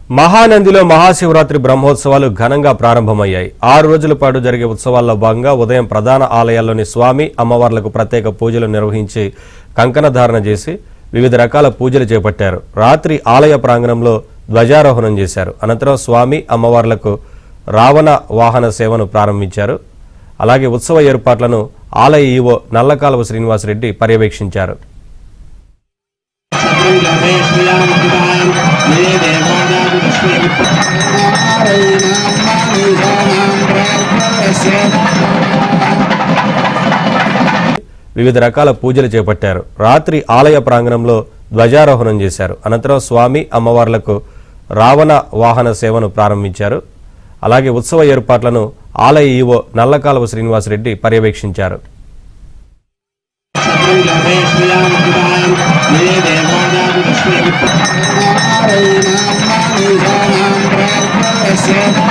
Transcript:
మహానందిలో మహాశివరాత్రి బ్రహ్మోత్సవాలు ఘనంగా ప్రారంభమయ్యాయి. 6 రోజుల పాటు జరిగే ఉత్సవాల్లో భాగంగా ఉదయం ప్రధాన ఆలయాల్లోని స్వామి అమ్మవార్లకు ప్రత్యేక పూజలు నిర్వహించి కంకణధారణ చేసి వివిధ రకాల పూజలు చేపట్టారు. రాత్రి ఆలయ ప్రాంగణంలో ధ్వజారోహణం చేశారు. అనంతరం స్వామి అమ్మవార్లకు రావణ వాహన సేవను ప్రారంభించారు. అలాగే ఉత్సవ ఏర్పాట్లను ఆలయ ఈవో నల్లకాలువ శ్రీనివాసరెడ్డి పర్యవేక్షించారు. వివిధ రకాల పూజలు చేపట్టారు. రాత్రి ఆలయ ప్రాంగణంలో ధ్వజారోహణం చేశారు. అనంతరం స్వామి అమ్మవార్లకు రావణ వాహన సేవను ప్రారంభించారు. అలాగే ఉత్సవ ఏర్పాట్లను ఆలయ ఈవో నల్లకాలువ శ్రీనివాసరెడ్డి పర్యవేక్షించారు. Yeah.